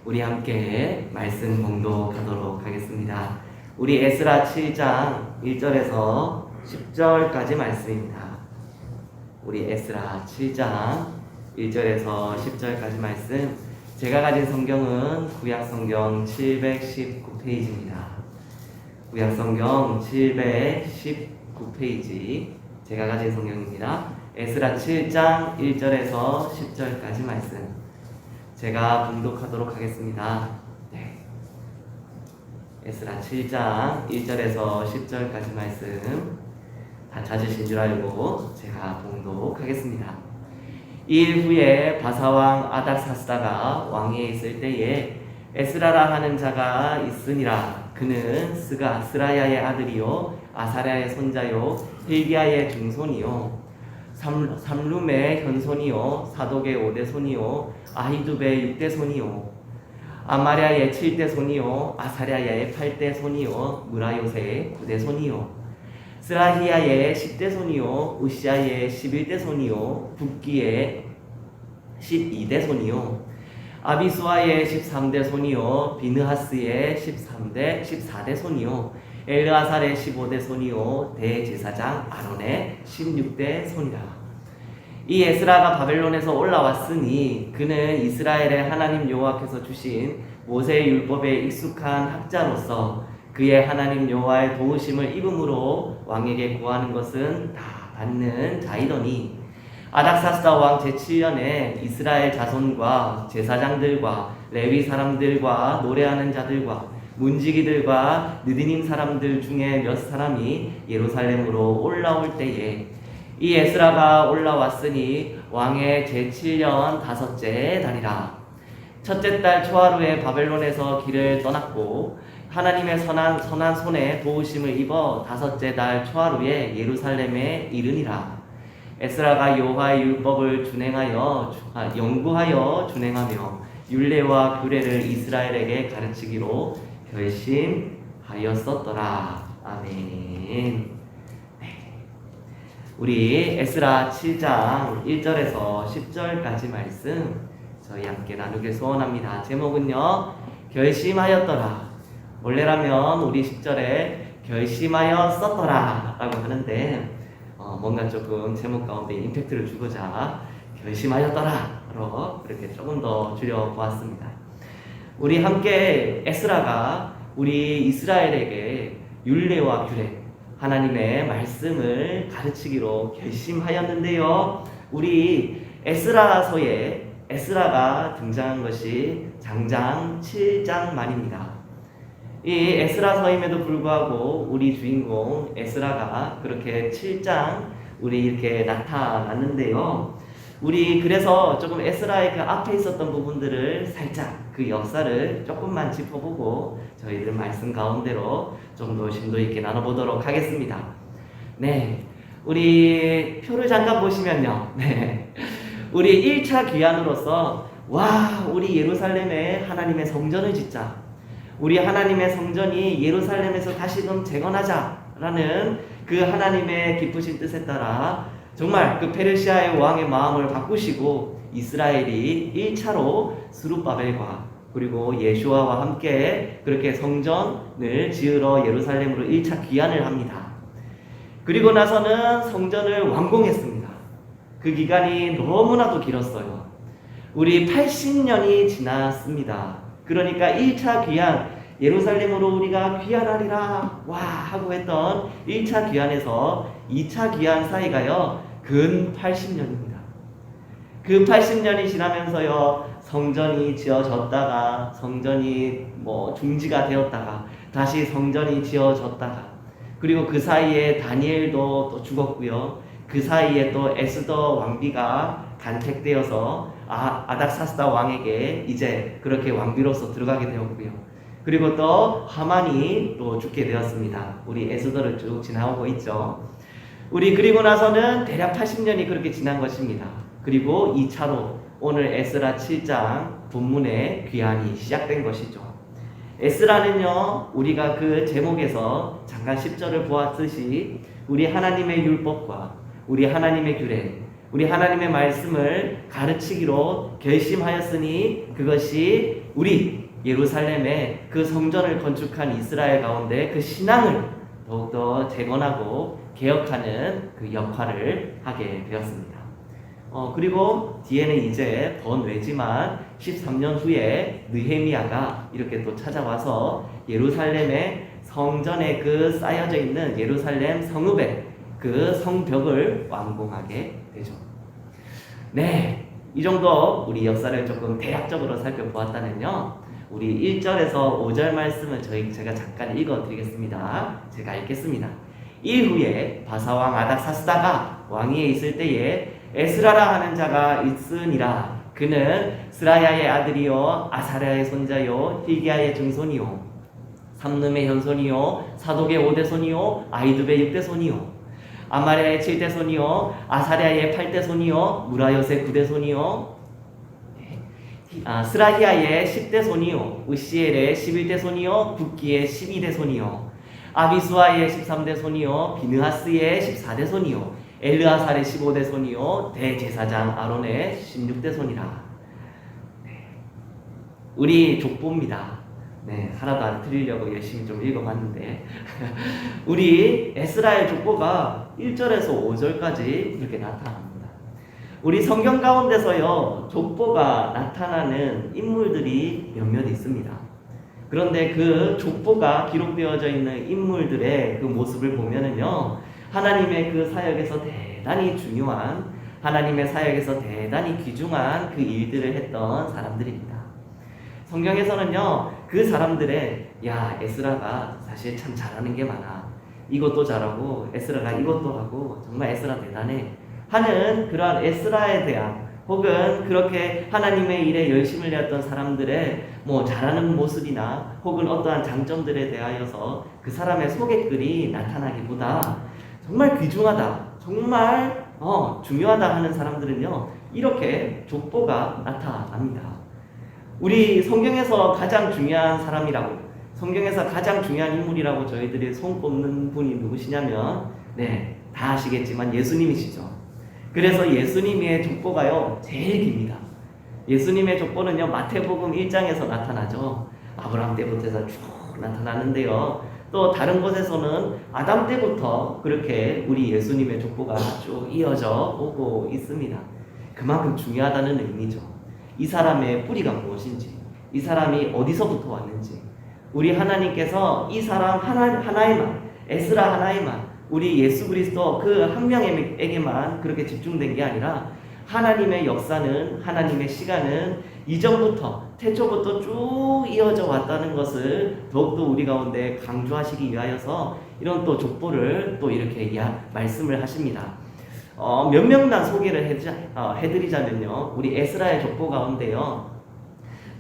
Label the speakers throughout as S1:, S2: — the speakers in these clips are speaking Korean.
S1: 우리 함께 말씀 봉독하도록 하겠습니다. 우리 에스라 7장 1절에서 10절까지 말씀입니다. 우리 에스라 7장 1절에서 10절까지 말씀. 제가 가진 성경은 구약성경 719페이지입니다. 구약성경 719페이지 제가 가진 성경입니다. 에스라 7장 1절에서 10절까지 말씀 제가 봉독하도록 하겠습니다. 네. 에스라 7장 1절에서 10절까지 말씀 다 찾으신 줄 알고 제가 봉독하겠습니다. 이일 후에 바사왕 아닥사스다가 왕위에 있을 때에 에스라라 하는 자가 있으니라. 그는 스라야의 아들이요 아사랴의 손자요 힐기야의 중손이요 삼룸의 현손이요 사독의 5대손이요 아히두베의 6대손이요 아마랴의 7대손이요 아사랴의 8대손이요 무라요세의 9대손이요 스라히야의 10대손이요 우시야의 11대손이요 붓기의 12대손이요 아비수아의 13대손이요 비느하스의 14대손이요 엘르아살의 15대손이요 대제사장 아론의 16대손이라. 이 에스라가 바벨론에서 올라왔으니 그는 이스라엘의 하나님 여호와께서 주신 모세의 율법에 익숙한 학자로서 그의 하나님 여호와의 도우심을 입음으로 왕에게 구하는 것은 다 받는 자이더니 아닥사스다 왕 제7년에 이스라엘 자손과 제사장들과 레위 사람들과 노래하는 자들과 문지기들과 느디님 사람들 중에 몇 사람이 예루살렘으로 올라올 때에 이 에스라가 올라왔으니 왕의 제7년 5째 달이라. 첫째 달 초하루에 바벨론에서 길을 떠났고 하나님의 선한 손에 도우심을 입어 5째 달 초하루에 예루살렘에 이르니라. 에스라가 여호와의 율법을 연구하여 준행하며 율례와 규례를 이스라엘에게 가르치기로 결심하였었더라. 아멘. 네. 우리 에스라 7장 1절에서 10절까지 말씀 저희 함께 나누길 소원합니다. 제목은요, 결심하였더라. 원래라면 우리 10절에 결심하였었더라 라고 하는데 뭔가 조금 제목 가운데 임팩트를 주고자 결심하였더라로 이렇게 조금 더 줄여보았습니다. 우리 함께 에스라가 우리 이스라엘에게 율례와 규례, 하나님의 말씀을 가르치기로 결심하였는데요. 우리 에스라서에 에스라가 등장한 것이 장장 7장 만입니다. 이 에스라서임에도 불구하고 우리 주인공 에스라가 그렇게 7장 우리 이렇게 나타났는데요. 우리 그래서 조금 에스라의 그 앞에 있었던 부분들을 살짝 그 역사를 조금만 짚어보고 저희들 말씀 가운데로 좀 더 심도 있게 나눠보도록 하겠습니다. 네, 우리 표를 잠깐 보시면요. 네, 우리 1차 귀환으로서 우리 예루살렘에 하나님의 성전을 짓자. 우리 하나님의 성전이 예루살렘에서 다시금 재건하자라는 그 하나님의 기쁘신 뜻에 따라 정말 그 페르시아의 왕의 마음을 바꾸시고 이스라엘이 1차로 스룹바벨과 그리고 예수아와 함께 그렇게 성전을 지으러 예루살렘으로 1차 귀환을 합니다. 그리고 나서는 성전을 완공했습니다. 그 기간이 너무나도 길었어요. 우리 80년이 지났습니다. 그러니까 1차 귀환, 예루살렘으로 우리가 귀환하리라 하고 했던 1차 귀환에서 2차 귀환 사이가요 근 80년입니다. 그 80년이 지나면서요 성전이 지어졌다가 성전이 중지가 되었다가 다시 성전이 지어졌다가 그리고 그 사이에 다니엘도 또 죽었고요. 그 사이에 또 에스더 왕비가 간택되어서 아닥사스다 왕에게 이제 그렇게 왕비로서 들어가게 되었고요. 그리고 또 하만이 또 죽게 되었습니다. 우리 에스더를 쭉 지나오고 있죠. 우리 그리고 나서는 대략 80년이 그렇게 지난 것입니다. 그리고 2차로 오늘 에스라 7장 본문의 귀환이 시작된 것이죠. 에스라는요 우리가 그 제목에서 잠깐 10절을 보았듯이 우리 하나님의 율법과 우리 하나님의 규례, 우리 하나님의 말씀을 가르치기로 결심하였으니 그것이 우리 예루살렘에 그 성전을 건축한 이스라엘 가운데 그 신앙을 더욱더 재건하고 개혁하는 그 역할을 하게 되었습니다. 그리고 뒤에는 이제 번외지만 13년 후에 느헤미야가 이렇게 또 찾아와서 예루살렘의 성전에 그 쌓여져 있는 예루살렘 성읍의 그 성벽을 완공하게 되죠. 네, 이 정도 우리 역사를 조금 대략적으로 살펴보았다면요, 우리 1절에서 5절 말씀을 제가 잠깐 읽어드리겠습니다. 제가 읽겠습니다. 이후에 바사왕 아닥사스다가 왕위에 있을 때에 에스라라 하는 자가 있으니라. 그는 스라야의 아들이요 아사랴의 손자요 힐기야의 증손이요 삼num의 현손이요 사독의 5대손이요 아이두의 6대손이요 아마랴의 7대손이요 아사랴의 8대손이요 무라요의 9대손이요 스라히야의 10대손이요 으시엘의 11대손이요 붓기의 12대손이요 아비수아의 13대손이요 비느하스의 14대손이요 엘르아살의 15대손이요 대제사장 아론의 16대손이라. 우리 족보입니다. 네, 하나도 안 틀리려고 열심히 좀 읽어봤는데 우리 에스라의 족보가 1절에서 5절까지 이렇게 나타납니다. 우리 성경 가운데서요, 족보가 나타나는 인물들이 몇몇 있습니다. 그런데 그 족보가 기록되어져 있는 인물들의 그 모습을 보면은요, 하나님의 그 사역에서 대단히 중요한, 하나님의 사역에서 대단히 귀중한 그 일들을 했던 사람들입니다. 성경에서는요, 그 사람들의 에스라가 사실 참 잘하는 게 많아, 이것도 잘하고 에스라가 이것도 하고 정말 에스라 대단해 하는 그러한 에스라에 대한, 혹은 그렇게 하나님의 일에 열심을 내었던 사람들의 잘하는 모습이나 혹은 어떠한 장점들에 대하여서 그 사람의 소개글이 나타나기보다 정말 귀중하다, 정말 중요하다 하는 사람들은요, 이렇게 족보가 나타납니다. 우리 성경에서 가장 중요한 사람이라고, 성경에서 가장 중요한 인물이라고 저희들이 손꼽는 분이 누구시냐면, 다 아시겠지만 예수님이시죠. 그래서 예수님의 족보가요, 제일 깁니다. 예수님의 족보는요, 마태복음 1장에서 나타나죠. 아브라함 때부터 해서 쭉 나타나는데요, 또 다른 곳에서는 아담 때부터 그렇게 우리 예수님의 족보가 쭉 이어져 오고 있습니다. 그만큼 중요하다는 의미죠. 이 사람의 뿌리가 무엇인지, 이 사람이 어디서부터 왔는지, 우리 하나님께서 이 사람 하나에만, 에스라 하나에만, 우리 예수 그리스도 그 한 명에게만 그렇게 집중된 게 아니라 하나님의 역사는, 하나님의 시간은 이전부터, 태초부터 쭉 이어져 왔다는 것을 더욱더 우리 가운데 강조하시기 위하여서 이런 또 족보를 또 이렇게 말씀을 하십니다. 몇 명만 소개를 해드리자면요, 우리 에스라의 족보 가운데요,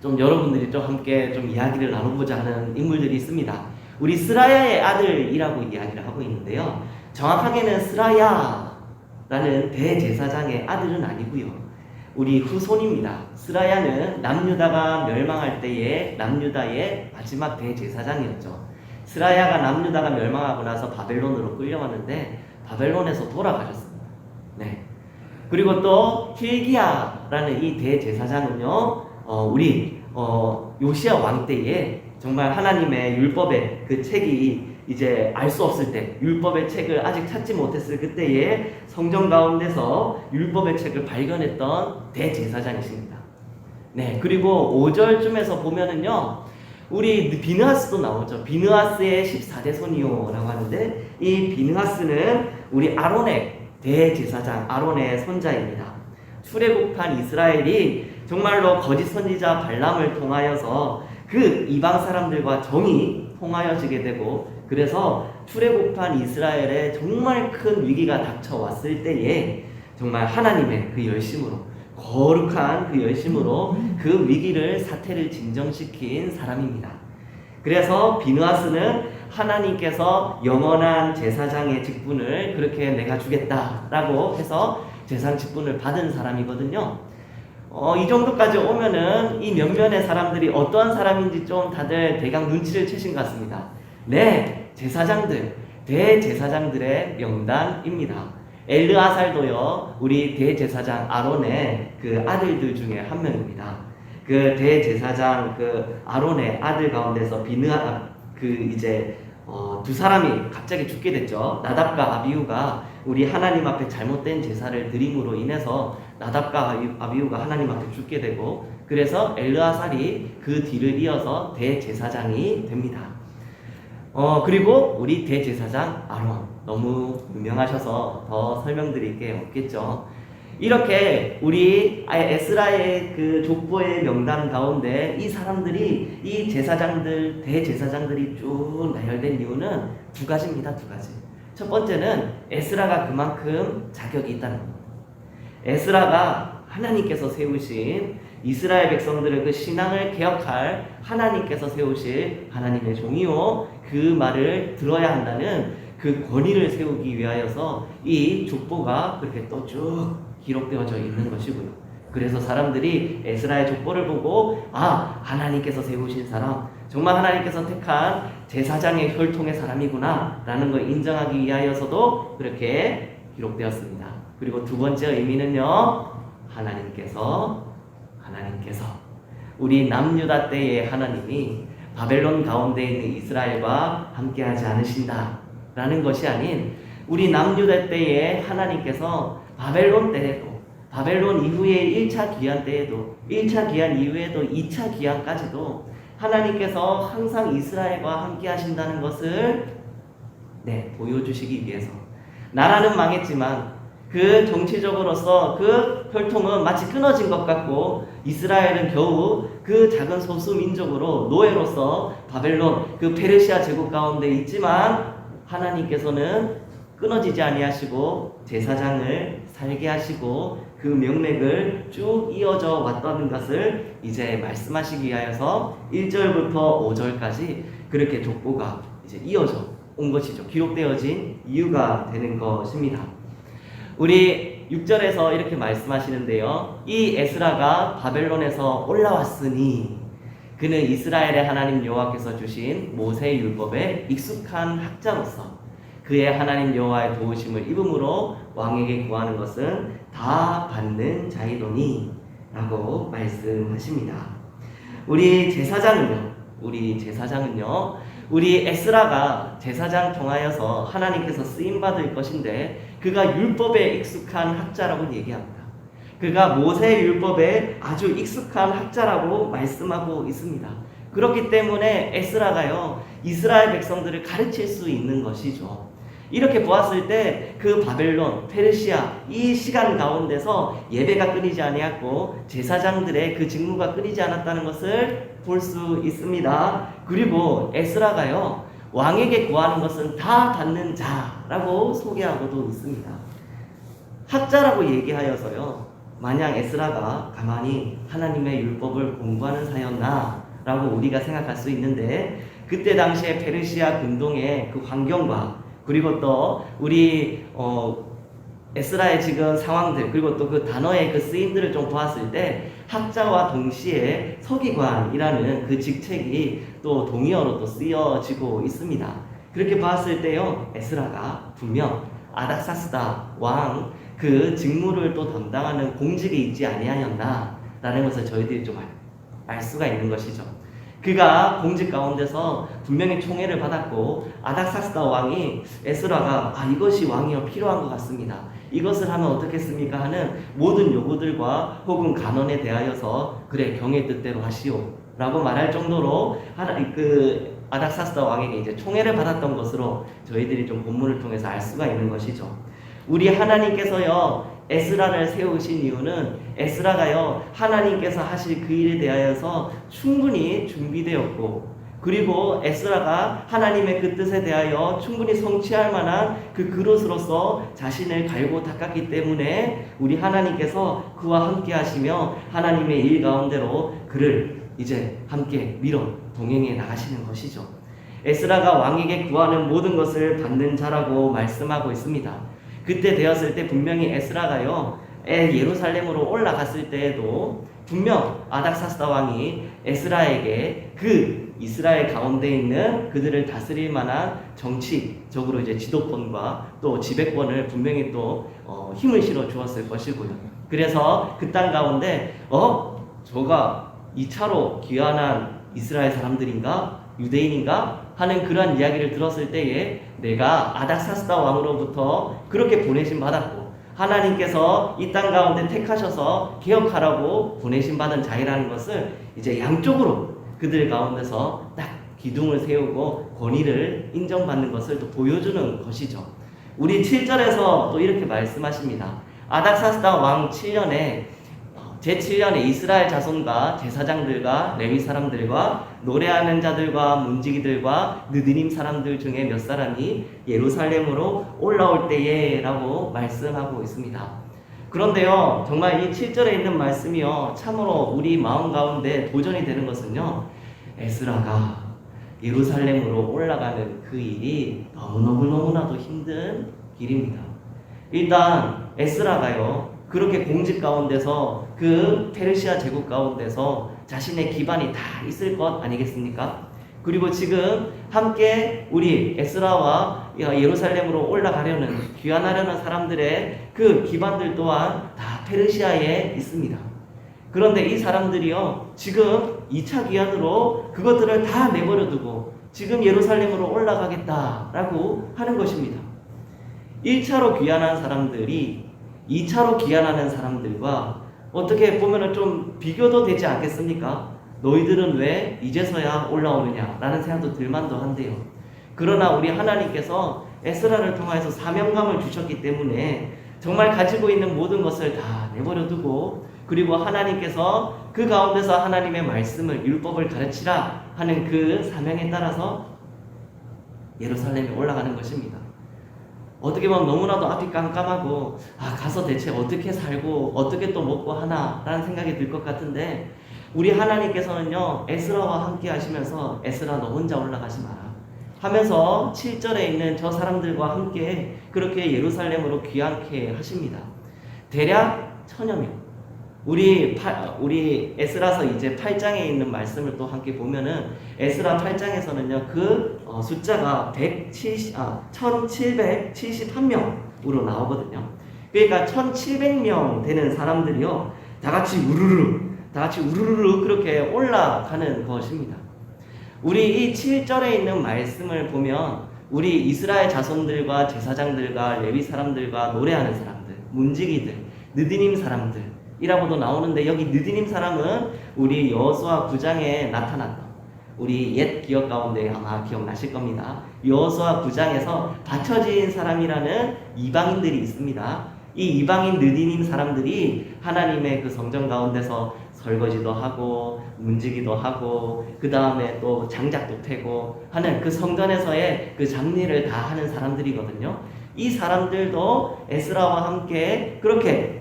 S1: 좀 여러분들이 좀 함께 좀 이야기를 나눠보자 하는 인물들이 있습니다. 우리 스라야의 아들이라고 이야기를 하고 있는데요, 정확하게는 스라야라는 대제사장의 아들은 아니고요, 우리 후손입니다. 스라야는 남유다가 멸망할 때에 남유다의 마지막 대제사장이었죠. 스라야가 남유다가 멸망하고 나서 바벨론으로 끌려왔는데 바벨론에서 돌아가셨습니다. 그리고 또 힐기야라는 이 대제사장은요, 우리 요시야 왕 때에 정말 하나님의 율법의 그 책이 이제 알 수 없을 때, 율법의 책을 아직 찾지 못했을 그때에 성전 가운데서 율법의 책을 발견했던 대제사장이십니다. 그리고 5절쯤에서 보면은요, 우리 비느하스도 나오죠. 비느하스의 14대손이요라고 하는데, 이 비느하스는 우리 아론의 대제사장, 아론의 손자입니다. 출애굽한 이스라엘이 정말로 거짓 선지자 발람을 통하여서 그 이방 사람들과 정이 통하여지게 되고, 그래서 출애굽한 이스라엘에 정말 큰 위기가 닥쳐왔을 때에 정말 하나님의 그 열심으로, 거룩한 그 열심으로 그 위기를, 사태를 진정시킨 사람입니다. 그래서 비느하스는 하나님께서 영원한 제사장의 직분을 그렇게 내가 주겠다라고 해서 제사장 직분을 받은 사람이거든요. 이 정도까지 오면은 이 몇몇의 사람들이 어떠한 사람인지 좀 다들 대강 눈치를 채신 것 같습니다. 제사장들, 대제사장들의 명단입니다. 엘르아살도요, 우리 대제사장 아론의 그 아들들 중에 한 명입니다. 그 대제사장 그 아론의 아들 가운데서 비느하 그 이제 두 사람이 갑자기 죽게 됐죠. 나답과 아비후가 우리 하나님 앞에 잘못된 제사를 드림으로 인해서 나답과 아비후가 하나님 앞에 죽게 되고, 그래서 엘르아살이 그 뒤를 이어서 대제사장이 됩니다. 그리고 우리 대제사장 아론, 너무 유명하셔서 더 설명드릴 게 없겠죠. 이렇게 우리 에스라의 그 족보의 명단 가운데 이 사람들이, 이 제사장들, 대제사장들이 쭉 나열된 이유는 두 가지입니다. 두 가지. 첫 번째는 에스라가 그만큼 자격이 있다는 겁니다. 에스라가 하나님께서 세우신 이스라엘 백성들의 그 신앙을 개혁할 하나님께서 세우실 하나님의 종이요, 그 말을 들어야 한다는 그 권위를 세우기 위하여서 이 족보가 그렇게 또 쭉 기록되어져 있는 것이고요. 그래서 사람들이 에스라의 족보를 보고, 아, 하나님께서 세우신 사람, 정말 하나님께서 택한 제사장의 혈통의 사람이구나 라는 걸 인정하기 위하여서도 그렇게 기록되었습니다. 그리고 두 번째 의미는요, 하나님께서 우리 남유다 때의 하나님이 바벨론 가운데 있는 이스라엘과 함께하지 않으신다 라는 것이 아닌, 우리 남유다 때에 하나님께서 바벨론 때에도, 바벨론 이후의 1차 기한 때에도, 1차 기한 이후에도 2차 기한까지도 하나님께서 항상 이스라엘과 함께 하신다는 것을 보여주시기 위해서, 나라는 망했지만 그 정치적으로서 그 혈통은 마치 끊어진 것 같고, 이스라엘은 겨우 그 작은 소수 민족으로 노예로서 바벨론 그 페르시아 제국 가운데 있지만, 하나님께서는 끊어지지 아니하시고 제사장을 살게 하시고 그 명맥을 쭉 이어져 왔다는 것을 이제 말씀하시기 위하여서 1절부터 5절까지 그렇게 족보가 이제 이어져 온 것이죠. 기록되어진 이유가 되는 것입니다. 우리 6절에서 이렇게 말씀하시는데요, 이 에스라가 바벨론에서 올라왔으니 그는 이스라엘의 하나님 여호와께서 주신 모세의 율법에 익숙한 학자로서 그의 하나님 여호와의 도우심을 입음으로 왕에게 구하는 것은 다 받는 자이더니 라고 말씀하십니다. 우리 제사장은요, 우리 에스라가 제사장 통하여서 하나님께서 쓰임받을 것인데, 그가 율법에 익숙한 학자라고 얘기합니다. 그가 모세의 율법에 아주 익숙한 학자라고 말씀하고 있습니다. 그렇기 때문에 에스라가요, 이스라엘 백성들을 가르칠 수 있는 것이죠. 이렇게 보았을 때 그 바벨론, 페르시아 이 시간 가운데서 예배가 끊이지 아니했고 제사장들의 그 직무가 끊이지 않았다는 것을 볼 수 있습니다. 그리고 에스라가요, 왕에게 구하는 것은 다 받는 자라고 소개하고도 있습니다. 학자라고 얘기하여서요, 마냥 에스라가 가만히 하나님의 율법을 공부하는 사였나 라고 우리가 생각할 수 있는데, 그때 당시에 페르시아 근동의 그 환경과, 그리고 또 우리 에스라의 지금 상황들, 그리고 또 그 단어의 그 쓰임들을 좀 보았을 때 학자와 동시에 서기관이라는 그 직책이 또 동의어로 또 쓰여지고 있습니다. 그렇게 봤을 때요, 에스라가 분명 아닥사스다 왕 그 직무를 또 담당하는 공직이 있지 아니하였나라는 것을 저희들이 좀 알 수가 있는 것이죠. 그가 공직 가운데서 분명히 총애를 받았고, 아닥사스다 왕이 에스라가 이것이 왕이여 필요한 것 같습니다, 이것을 하면 어떻겠습니까 하는 모든 요구들과 혹은 간언에 대하여서 그래 경의 뜻대로 하시오 라고 말할 정도로 아닥사스다 왕에게 이제 총애를 받았던 것으로 저희들이 좀 본문을 통해서 알 수가 있는 것이죠. 우리 하나님께서요, 에스라를 세우신 이유는 에스라가요, 하나님께서 하실 그 일에 대하여서 충분히 준비되었고, 그리고 에스라가 하나님의 그 뜻에 대하여 충분히 성취할 만한 그 그릇으로서 자신을 갈고 닦았기 때문에 우리 하나님께서 그와 함께 하시며 하나님의 일 가운데로 그를 이제 함께 밀어 동행해 나가시는 것이죠. 에스라가 왕에게 구하는 모든 것을 받는 자라고 말씀하고 있습니다. 그때 되었을 때 분명히 에스라가요, 예루살렘으로 올라갔을 때에도 분명 아닥사스다 왕이 에스라에게 그 이스라엘 가운데 있는 그들을 다스릴 만한 정치적으로 이제 지도권과 또 지배권을 분명히 또 힘을 실어 주었을 것이고요. 그래서 그 땅 가운데 저가 2차로 귀환한 이스라엘 사람들인가? 유대인인가? 하는 그러한 이야기를 들었을 때에 내가 아닥사스다 왕으로부터 그렇게 보내심 받았고 하나님께서 이 땅 가운데 택하셔서 개혁하라고 보내심 받은 자이라는 것을 이제 양쪽으로 그들 가운데서 딱 기둥을 세우고 권위를 인정받는 것을 또 보여주는 것이죠. 우리 7절에서 또 이렇게 말씀하십니다. 아닥사스다 왕 7년에 제7년에 이스라엘 자손과 제사장들과 레위 사람들과 노래하는 자들과 문지기들과 느드님 사람들 중에 몇 사람이 예루살렘으로 올라올 때에 라고 말씀하고 있습니다. 그런데요, 정말 이 7절에 있는 말씀이요, 참으로 우리 마음 가운데 도전이 되는 것은요, 에스라가 예루살렘으로 올라가는 그 일이 너무나도 힘든 길입니다. 일단 에스라가요, 그렇게 공직 가운데서 그 페르시아 제국 가운데서 자신의 기반이 다 있을 것 아니겠습니까? 그리고 지금 함께 우리 에스라와 예루살렘으로 올라가려는 귀환하려는 사람들의 그 기반들 또한 다 페르시아에 있습니다. 그런데 이 사람들이요, 지금 2차 귀환으로 그것들을 다 내버려 두고 지금 예루살렘으로 올라가겠다라고 하는 것입니다. 1차로 귀환한 사람들이 2차로 귀환하는 사람들과 어떻게 보면 좀 비교도 되지 않겠습니까? 너희들은 왜 이제서야 올라오느냐 라는 생각도 들만도 한데요. 그러나 우리 하나님께서 에스라를 통해서 사명감을 주셨기 때문에 정말 가지고 있는 모든 것을 다 내버려 두고 그리고 하나님께서 그 가운데서 하나님의 말씀을 율법을 가르치라 하는 그 사명에 따라서 예루살렘에 올라가는 것입니다. 어떻게 보면 너무나도 앞이 깜깜하고 가서 대체 어떻게 살고 어떻게 또 먹고 하나 라는 생각이 들 것 같은데 우리 하나님께서는요, 에스라와 함께 하시면서 에스라 너 혼자 올라가지 마라 하면서 7절에 있는 저 사람들과 함께 그렇게 예루살렘으로 귀환케 하십니다. 대략 1000여 명. 우리 에스라서 이제 8장에 있는 말씀을 또 함께 보면은 에스라 8장에서는요 그 숫자가 1771명으로 나오거든요. 그러니까 1700명 되는 사람들이요 다 같이 우르르 그렇게 올라가는 것입니다. 우리 이 7절에 있는 말씀을 보면 우리 이스라엘 자손들과 제사장들과 레위 사람들과 노래하는 사람들, 문지기들, 느디님 사람들 이라고도 나오는데 여기 느디님 사람은 우리 여호수아 9장에 나타났던 우리 옛 기억 가운데 아마 기억나실 겁니다. 여호수아 9장에서 받쳐진 사람이라는 이방인들이 있습니다. 이 이방인 느디님 사람들이 하나님의 그 성전 가운데서 설거지도 하고 문지기도 하고 그 다음에 또 장작도 패고 하는 그 성전에서의 그 잡일을 다 하는 사람들이거든요. 이 사람들도 에스라와 함께 그렇게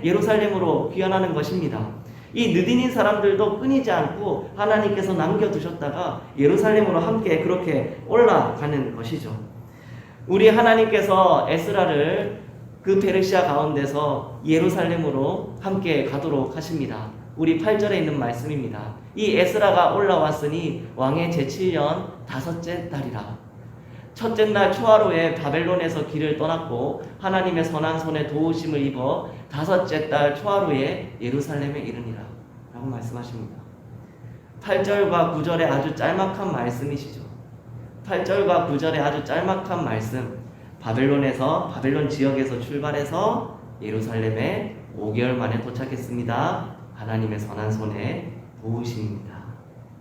S1: 예루살렘으로 귀환하는 것입니다. 이 느디닌 사람들도 끊이지 않고 하나님께서 남겨두셨다가 예루살렘으로 함께 그렇게 올라가는 것이죠. 우리 하나님께서 에스라를 그 페르시아 가운데서 예루살렘으로 함께 가도록 하십니다. 우리 8절에 있는 말씀입니다. 이 에스라가 올라왔으니 왕의 제7년 5째 달이라. 첫째 날 초하루에 바벨론에서 길을 떠났고 하나님의 선한 손에 도우심을 입어 5째 달 초하루에 예루살렘에 이르니라 라고 말씀하십니다. 8절과 9절의 아주 짤막한 말씀이시죠. 8절과 9절의 아주 짤막한 말씀, 바벨론 지역에서 출발해서 예루살렘에 5개월 만에 도착했습니다. 하나님의 선한 손에 도우심입니다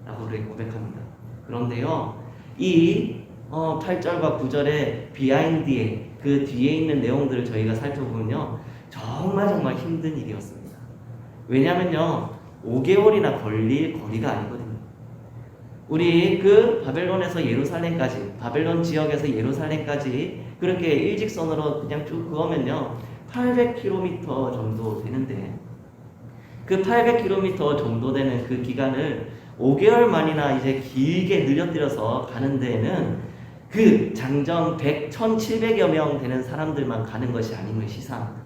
S1: 라고 우리 고백합니다. 그런데요, 이 8절과 9절의 비하인드의 그 뒤에 있는 내용들을 저희가 살펴보면요 정말 힘든 일이었습니다. 왜냐면요 5개월이나 걸릴 거리가 아니거든요. 우리 그 바벨론에서 예루살렘까지, 바벨론 지역에서 예루살렘까지 그렇게 일직선으로 그냥 쭉 그으면요 800km 정도 되는데 그 800km 정도 되는 그 기간을 5개월 만이나 이제 길게 늘려뜨려서 가는 데에는 그 장정 1700여 명 되는 사람들만 가는 것이 아님을 시사합니다.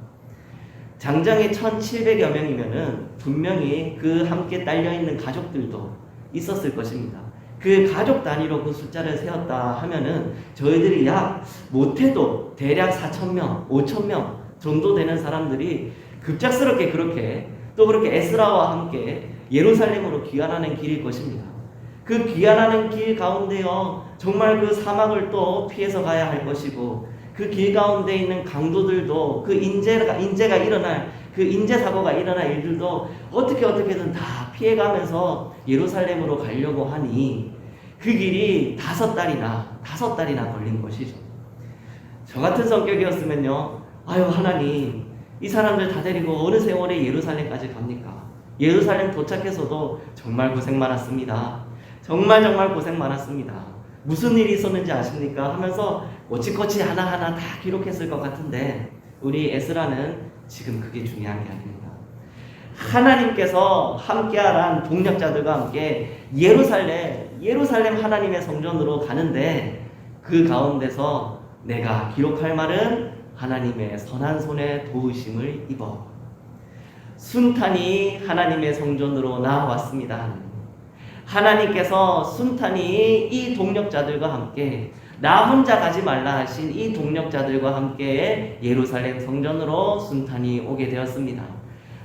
S1: 장정이 1700여 명이면은 분명히 그 함께 딸려있는 가족들도 있었을 것입니다. 그 가족 단위로 그 숫자를 세웠다 하면은 저희들이 약 못해도 대략 4,000명, 5,000명 정도 되는 사람들이 급작스럽게 그렇게 또 그렇게 에스라와 함께 예루살렘으로 귀환하는 길일 것입니다. 그 귀환하는 길 가운데요, 정말 그 사막을 또 피해서 가야 할 것이고, 그 길 가운데 있는 강도들도 그 인재가 일어날, 그 인재 사고가 일어날 일들도 어떻게든 다 피해가면서 예루살렘으로 가려고 하니 그 길이 5달이나 걸린 것이죠. 저 같은 성격이었으면요, 아유 하나님, 이 사람들 다 데리고 어느 세월에 예루살렘까지 갑니까? 예루살렘 도착해서도 정말 고생 많았습니다. 정말 고생 많았습니다. 무슨 일이 있었는지 아십니까? 하면서 꼬치꼬치 하나하나 다 기록했을 것 같은데, 우리 에스라는 지금 그게 중요한 게 아닙니다. 하나님께서 함께하란 동력자들과 함께 예루살렘 하나님의 성전으로 가는데, 그 가운데서 내가 기록할 말은 하나님의 선한 손에 도우심을 입어 순탄히 하나님의 성전으로 나아왔습니다. 하나님께서 순탄히 이 동력자들과 함께, 나 혼자 가지 말라 하신 이 동력자들과 함께 예루살렘 성전으로 순탄히 오게 되었습니다.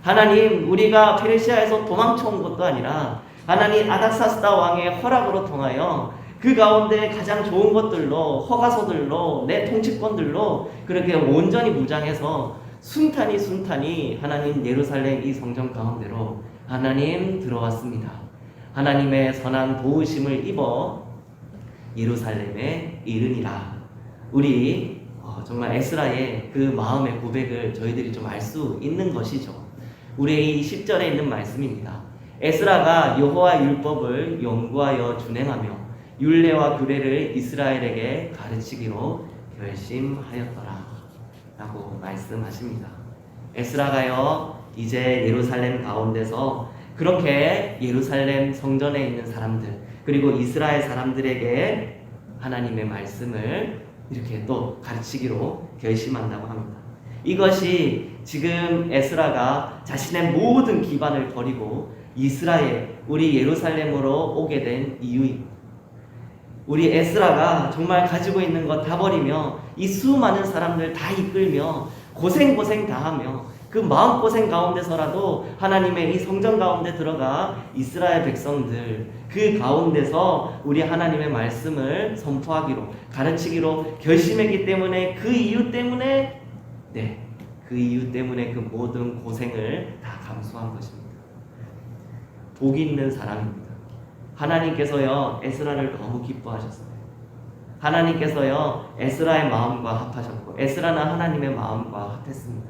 S1: 하나님, 우리가 페르시아에서 도망쳐 온 것도 아니라 하나님 아닥사스다 왕의 허락으로 통하여 그 가운데 가장 좋은 것들로, 허가서들로, 내 통치권들로 그렇게 온전히 무장해서 순탄히 하나님 예루살렘 이 성전 가운데로 하나님 들어왔습니다. 하나님의 선한 도우심을 입어 예루살렘에 이르니라. 우리 정말 에스라의 그 마음의 고백을 저희들이 좀 알 수 있는 것이죠. 우리의 이 10절에 있는 말씀입니다. 에스라가 여호와 율법을 연구하여 준행하며 율례와 규례를 이스라엘에게 가르치기로 결심하였더라 라고 말씀하십니다. 에스라가요, 이제 예루살렘 가운데서 그렇게 예루살렘 성전에 있는 사람들, 그리고 이스라엘 사람들에게 하나님의 말씀을 이렇게 또 가르치기로 결심한다고 합니다. 이것이 지금 에스라가 자신의 모든 기반을 버리고 우리 예루살렘으로 오게 된 이유입니다. 우리 에스라가 정말 가지고 있는 것 다 버리며 이 수많은 사람들 다 이끌며 고생 다 하며 그 마음고생 가운데서라도 하나님의 이 성전 가운데 들어가 이스라엘 백성들 그 가운데서 우리 하나님의 말씀을 선포하기로, 가르치기로 결심했기 때문에 그 이유 때문에 그 모든 고생을 다 감수한 것입니다. 복 있는 사람입니다. 하나님께서요, 에스라를 너무 기뻐하셨어요. 하나님께서요, 에스라의 마음과 합하셨고 에스라는 하나님의 마음과 합했습니다.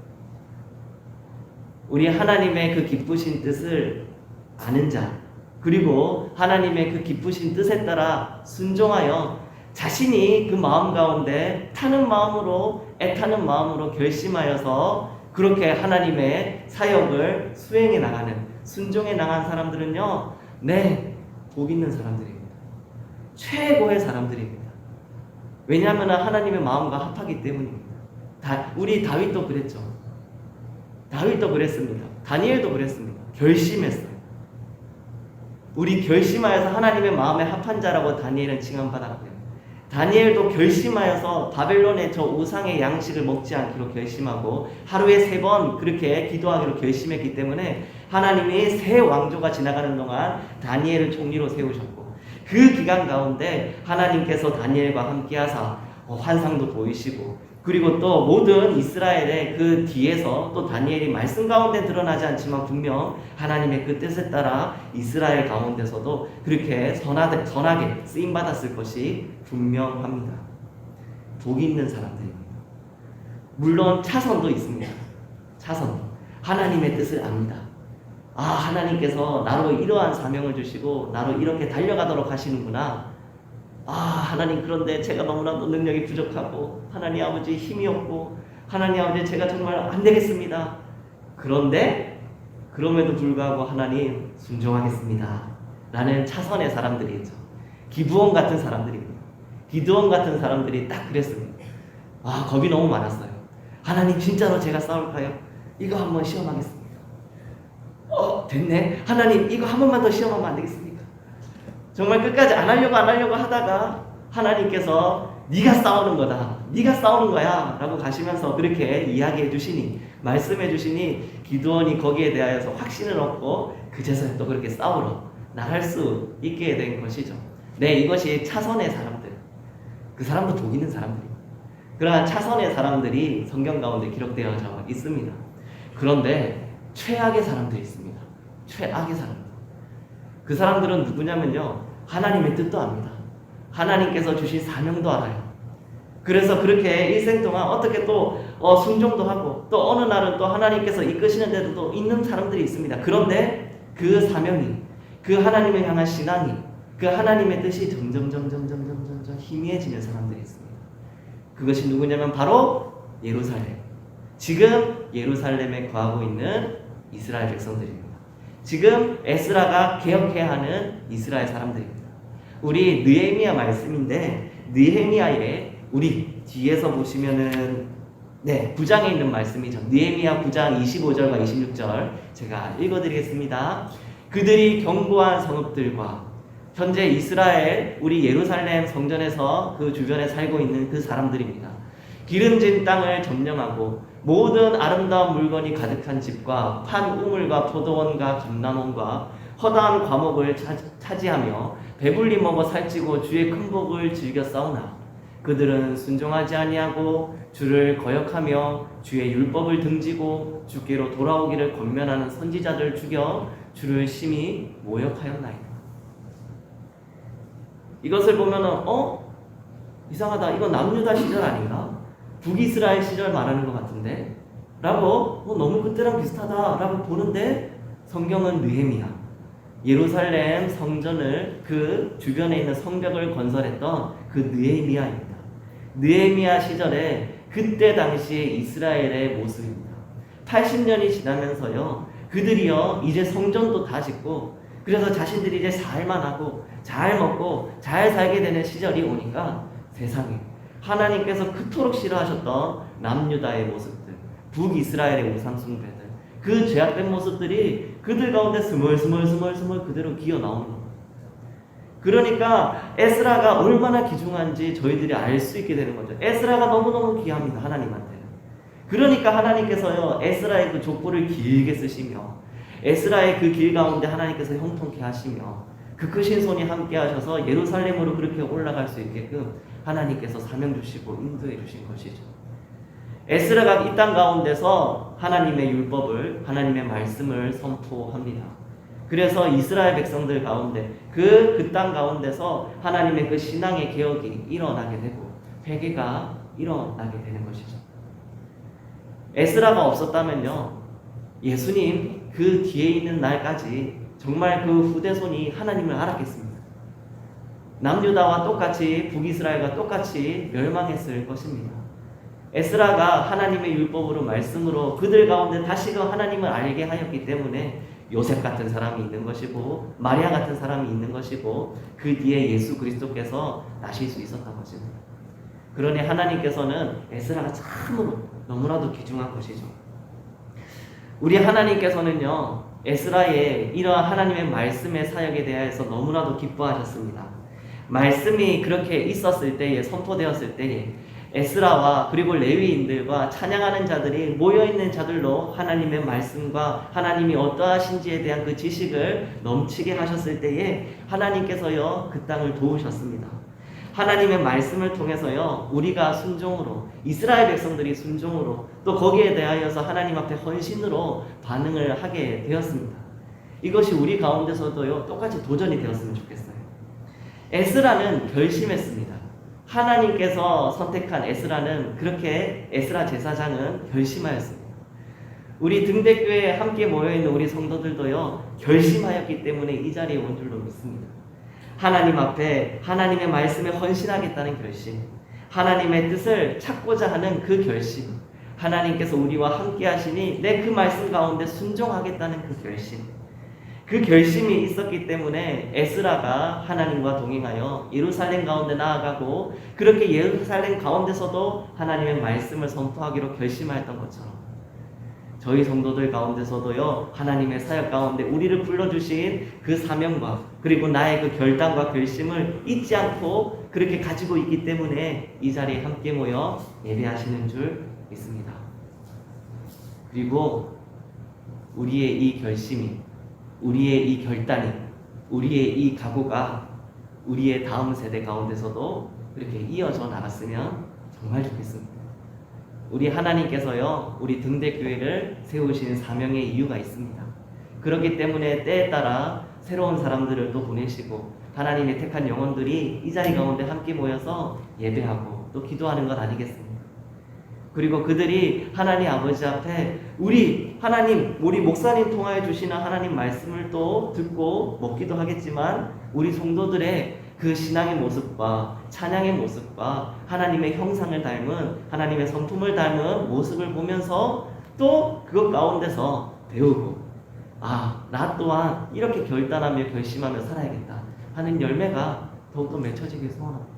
S1: 우리 하나님의 그 기쁘신 뜻을 아는 자, 그리고 하나님의 그 기쁘신 뜻에 따라 순종하여 자신이 그 마음 가운데 애타는 마음으로 결심하여서 그렇게 하나님의 사역을 수행해 나가는, 순종해 나간 사람들은요, 복 있는 사람들입니다. 최고의 사람들입니다. 왜냐하면 하나님의 마음과 합하기 때문입니다. 우리 다윗도 그랬죠. 다윗도 그랬습니다. 다니엘도 그랬습니다. 결심했어요. 우리 결심하여서 하나님의 마음에 합한 자라고 다니엘은 칭함받았고요. 다니엘도 결심하여서 바벨론의 저 우상의 양식을 먹지 않기로 결심하고 하루에 3번 그렇게 기도하기로 결심했기 때문에 하나님이 새 왕조가 지나가는 동안 다니엘을 총리로 세우셨고, 그 기간 가운데 하나님께서 다니엘과 함께 하사 환상도 보이시고, 그리고 또 모든 이스라엘의 그 뒤에서 또 다니엘이 말씀 가운데 드러나지 않지만 분명 하나님의 그 뜻에 따라 이스라엘 가운데서도 그렇게 선하게 쓰임받았을 것이 분명합니다. 복 있는 사람들입니다. 물론 차선도 있습니다. 차선. 하나님의 뜻을 압니다. 하나님께서 나로 이러한 사명을 주시고 나로 이렇게 달려가도록 하시는구나. 하나님, 그런데 제가 너무나도 능력이 부족하고 하나님 아버지 힘이 없고 하나님 아버지 제가 정말 안 되겠습니다. 그럼에도 불구하고 하나님 순종하겠습니다 라는 차선의 사람들이죠. 기브온 같은 사람들입니다. 기드온 같은 사람들이 딱 그랬습니다. 겁이 너무 많았어요. 하나님, 진짜로 제가 싸울까요? 이거 한번 시험하겠습니다. 됐네. 하나님, 이거 한 번만 더 시험하면 안 되겠습니까? 정말 끝까지 안 하려고 하다가 하나님께서 네가 싸우는 거다. 네가 싸우는 거야 라고 가시면서 그렇게 이야기해 주시니, 말씀해 주시니 기드온이 거기에 대하여서 확신을 얻고 그제서야 또 그렇게 싸우러 나갈 수 있게 된 것이죠. 네, 이것이 차선의 사람들, 그 사람도 복 있는 사람들입니다. 그러한 차선의 사람들이 성경 가운데 기록되어져 있습니다. 그런데 최악의 사람들이 있습니다. 최악의 사람들. 그 사람들은 누구냐면요, 하나님의 뜻도 압니다. 하나님께서 주신 사명도 알아요. 그래서 그렇게 일생 동안 어떻게 또 순종도 하고 또 어느 날은 또 하나님께서 이끄시는 데도 또 있는 사람들이 있습니다. 그런데 그 사명이, 그 하나님을 향한 신앙이, 그 하나님의 뜻이 점점 희미해지는 사람들이 있습니다. 그것이 누구냐면 바로 예루살렘. 지금 예루살렘에 거하고 있는 이스라엘 백성들입니다. 지금 에스라가 개혁해야 하는 이스라엘 사람들입니다. 우리 느헤미야 말씀인데, 느헤미야에 우리 뒤에서 보시면은 9장에 있는 말씀이죠. 느헤미야 9장 25절과 26절 제가 읽어드리겠습니다. 그들이 견고한 성읍들과 현재 이스라엘 우리 예루살렘 성전에서 그 주변에 살고 있는 그 사람들입니다. 기름진 땅을 점령하고 모든 아름다운 물건이 가득한 집과 판 우물과 포도원과 감람원과 허다한 과목을 차지하며 배불리 먹어 살찌고 주의 큰 복을 즐겨 싸우나 그들은 순종하지 아니하고 주를 거역하며 주의 율법을 등지고 주께로 돌아오기를 권면하는 선지자들 죽여 주를 심히 모욕하였나이다. 이것을 보면은 이상하다, 이거 남유다 시절 아닌가? 북이스라엘 시절 말하는 것 같은데? 라고 너무 그때랑 비슷하다 라고 보는데, 성경은 느헤미야, 예루살렘 성전을 그 주변에 있는 성벽을 건설했던 그 느헤미야입니다. 느헤미야 시절에 그때 당시에 이스라엘의 모습입니다. 80년이 지나면서요, 그들이요 이제 성전도 다 짓고 그래서 자신들이 이제 살만 하고 잘 먹고 잘 살게 되는 시절이 오니까 세상에 하나님께서 그토록 싫어하셨던 남유다의 모습들, 북이스라엘의 우상숭배들, 그 죄악된 모습들이 그들 가운데 스멀스멀 그대로 기어 나오는 겁니다. 그러니까 에스라가 얼마나 귀중한지 저희들이 알 수 있게 되는 거죠. 에스라가 너무너무 귀합니다, 하나님한테는. 그러니까 하나님께서요 에스라의 그 족보를 길게 쓰시며 에스라의 그 길 가운데 하나님께서 형통케 하시며 그 크신 손이 함께 하셔서 예루살렘으로 그렇게 올라갈 수 있게끔 하나님께서 사명 주시고 인도해 주신 것이죠. 에스라가 이 땅 가운데서 하나님의 율법을, 하나님의 말씀을 선포합니다. 그래서 이스라엘 백성들 가운데 그 땅 가운데서 하나님의 그 신앙의 개혁이 일어나게 되고 회개가 일어나게 되는 것이죠. 에스라가 없었다면요, 예수님 그 뒤에 있는 날까지 정말 그 후대손이 하나님을 알았겠습니다. 남유다와 똑같이 북이스라엘과 똑같이 멸망했을 것입니다. 에스라가 하나님의 율법으로 말씀으로 그들 가운데 다시금 하나님을 알게 하였기 때문에 요셉 같은 사람이 있는 것이고 마리아 같은 사람이 있는 것이고 그 뒤에 예수 그리스도께서 나실 수 있었던 것입니다. 그러니 하나님께서는 에스라가 참으로 너무나도 귀중한 것이죠. 우리 하나님께서는요 에스라의 이러한 하나님의 말씀의 사역에 대해서 너무나도 기뻐하셨습니다. 말씀이 그렇게 있었을 때에, 선포되었을 때에 에스라와 그리고 레위인들과 찬양하는 자들이 모여있는 자들로 하나님의 말씀과 하나님이 어떠하신지에 대한 그 지식을 넘치게 하셨을 때에 하나님께서요 그 땅을 도우셨습니다. 하나님의 말씀을 통해서요 우리가 순종으로, 이스라엘 백성들이 순종으로, 또 거기에 대하여서 하나님 앞에 헌신으로 반응을 하게 되었습니다. 이것이 우리 가운데서도요 똑같이 도전이 되었으면 좋겠어요. 에스라는 결심했습니다. 하나님께서 선택한 에스라는, 그렇게 에스라 제사장은 결심하였습니다. 우리 등대교회에 함께 모여있는 우리 성도들도요 결심하였기 때문에 이 자리에 온 줄로 믿습니다. 하나님 앞에 하나님의 말씀에 헌신하겠다는 결심, 하나님의 뜻을 찾고자 하는 그 결심, 하나님께서 우리와 함께 하시니 내 그 말씀 가운데 순종하겠다는 그 결심, 그 결심이 있었기 때문에 에스라가 하나님과 동행하여 예루살렘 가운데 나아가고 그렇게 예루살렘 가운데서도 하나님의 말씀을 선포하기로 결심하였던 것처럼 저희 성도들 가운데서도요 하나님의 사역 가운데 우리를 불러주신 그 사명과 그리고 나의 그 결단과 결심을 잊지 않고 그렇게 가지고 있기 때문에 이 자리에 함께 모여 예배하시는 줄 믿습니다. 그리고 우리의 이 결심이, 우리의 이 결단이, 우리의 이 각오가 우리의 다음 세대 가운데서도 그렇게 이어져 나갔으면 정말 좋겠습니다. 우리 하나님께서요, 우리 등대교회를 세우신 사명의 이유가 있습니다. 그렇기 때문에 때에 따라 새로운 사람들을 또 보내시고 하나님의 택한 영혼들이 이 자리 가운데 함께 모여서 예배하고 또 기도하는 것 아니겠습니까? 그리고 그들이 하나님 아버지 앞에 우리 하나님, 우리 목사님 통하여 주시는 하나님 말씀을 또 듣고 먹기도 하겠지만 우리 성도들의 그 신앙의 모습과 찬양의 모습과 하나님의 형상을 닮은, 하나님의 성품을 닮은 모습을 보면서 또 그것 가운데서 배우고, 나 또한 이렇게 결단하며 결심하며 살아야겠다 하는 열매가 더욱더 맺혀지길 소원합니다.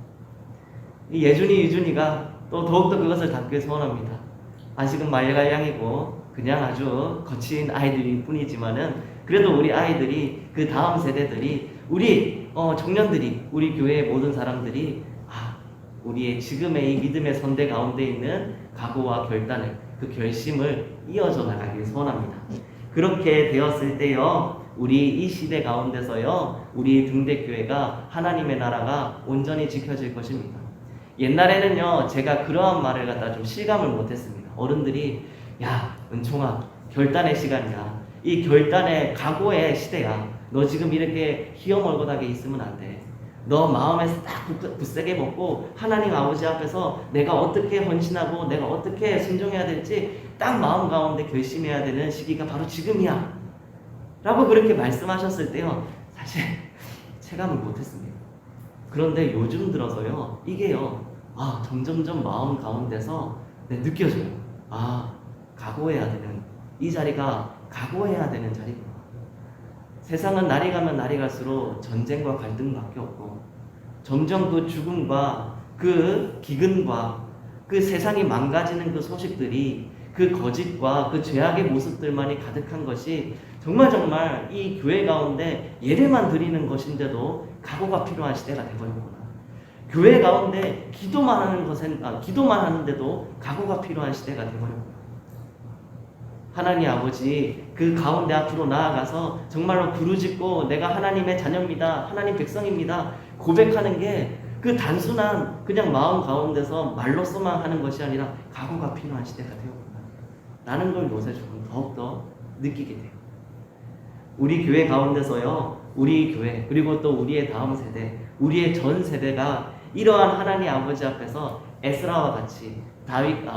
S1: 이 예준이, 유준이가 또 더욱더 그것을 담길 소원합니다. 아직은 말갈량이고 그냥 아주 거친 아이들일 뿐이지만은 그래도 우리 아이들이, 그 다음 세대들이, 우리 청년들이, 우리 교회의 모든 사람들이 우리의 지금의 이 믿음의 선대 가운데 있는 각오와 결단을, 그 결심을 이어져 나가길 소원합니다. 그렇게 되었을 때요, 우리 이 시대 가운데서요, 우리 등대교회가, 하나님의 나라가 온전히 지켜질 것입니다. 옛날에는요, 제가 그러한 말을 갖다 좀 실감을 못했습니다. 어른들이 야, 은총아, 결단의 시간이야. 이 결단의 각오의 시대야. 너 지금 이렇게 희어멀건하게 있으면 안 돼. 너 마음에서 딱 굳세게 먹고 하나님 아버지 앞에서 내가 어떻게 헌신하고 내가 어떻게 순종해야 될지 딱 마음 가운데 결심해야 되는 시기가 바로 지금이야 라고 그렇게 말씀하셨을 때요, 사실 체감을 못했습니다. 그런데 요즘 들어서요, 이게요, 점점점 마음 가운데서 느껴져요. 각오해야 되는, 이 자리가 각오해야 되는 자리구나. 세상은 날이 가면 날이 갈수록 전쟁과 갈등밖에 없고 점점 그 죽음과 그 기근과 그 세상이 망가지는 그 소식들이, 그 거짓과 그 죄악의 모습들만이 가득한 것이 정말 이 교회 가운데 예배만 드리는 것인데도 각오가 필요한 시대가 되버렸구나. 교회 가운데 기도만 하는데도 각오가 필요한 시대가 되버렸구나. 하나님 아버지 그 가운데 앞으로 나아가서 정말로 부르짖고 내가 하나님의 자녀입니다, 하나님 백성입니다 고백하는 게 그 단순한 그냥 마음 가운데서 말로서만 하는 것이 아니라 각오가 필요한 시대가 되었구나 라는 걸 요새 조금 더욱더 느끼게 돼요. 우리 교회 가운데서요, 우리 교회 그리고 또 우리의 다음 세대, 우리의 전 세대가 이러한 하나님 아버지 앞에서 에스라와 같이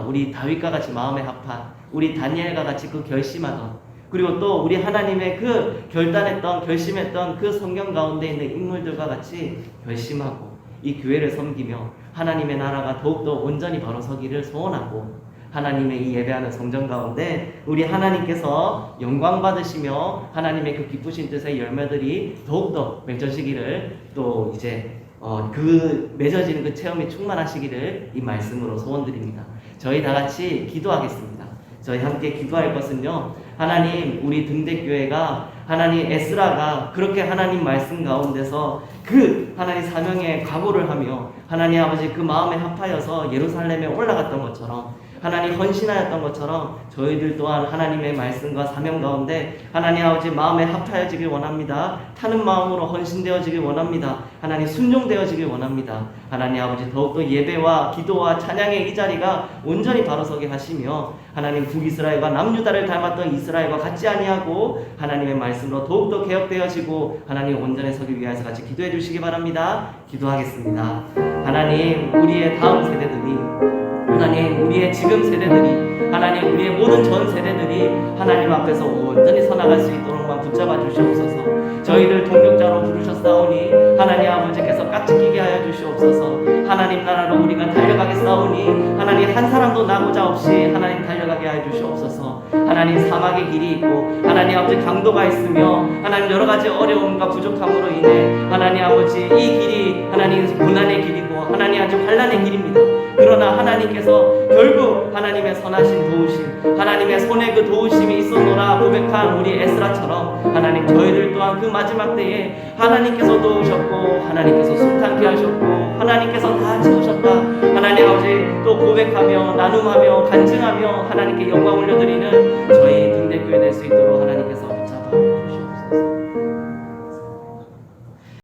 S1: 우리 다윗과 같이 마음에 합한, 우리 다니엘과 같이 그 결심하던, 그리고 또 우리 하나님의 그 결단했던, 결심했던 그 성경 가운데 있는 인물들과 같이 결심하고 이 교회를 섬기며 하나님의 나라가 더욱더 온전히 바로 서기를 소원하고, 하나님의 이 예배하는 성전 가운데 우리 하나님께서 영광 받으시며 하나님의 그 기쁘신 뜻의 열매들이 더욱더 맺어지기를, 또 이제 그 맺어지는 그 체험이 충만하시기를 이 말씀으로 소원드립니다. 저희 다 같이 기도하겠습니다. 저희 함께 기도할 것은요, 하나님, 우리 등대교회가, 하나님 에스라가 그렇게 하나님 말씀 가운데서 그 하나님 사명의 각오를 하며 하나님 아버지 그 마음에 합하여서 예루살렘에 올라갔던 것처럼, 하나님 헌신하였던 것처럼 저희들 또한 하나님의 말씀과 사명 가운데 하나님 아버지 마음에 합하여지길 원합니다. 타는 마음으로 헌신되어지길 원합니다. 하나님 순종되어지길 원합니다. 하나님 아버지 더욱더 예배와 기도와 찬양의 이 자리가 온전히 바로서게 하시며 하나님 북이스라엘과 남유다를 닮았던 이스라엘과 같지 아니하고 하나님의 말씀으로 더욱더 개혁되어지고 하나님 온전히 서기 위하여서 같이 기도해 주시기 바랍니다. 기도하겠습니다. 하나님, 우리의 다음 세대들이, 하나님 우리의 지금 세대들이, 하나님 우리의 모든 전 세대들이 하나님 앞에서 온전히 서나갈 수 있도록만 붙잡아 주시옵소서. 저희를 동력자로 부르셨사오니 하나님 아버지께서 깍지끼게 하여 주시옵소서. 하나님 나라로 우리가 달려가겠사오니 하나님 한 사람도 나고자 없이 하나님 달려가게 하여 주시옵소서. 하나님 사막의 길이 있고 하나님 아버지 강도가 있으며 하나님 여러 가지 어려움과 부족함으로 인해 하나님 아버지 이 길이 하나님 고난의 길이고 하나님 아주 환난의 길입니다. 그러나 하나님께서 결국 하나님의 선하신 도우심, 하나님의 손에 그 도우심이 있었노라 고백한 우리 에스라처럼 하나님 저희들 또한 그 마지막 때에 하나님께서 도우셨고 하나님께서 숨탄케 하셨고 하나님께서 다 채우셨다. 하나님 아버지 또 고백하며 나눔하며 간증하며 하나님께 영광 올려드리는 저희 등대교회 될 수 있도록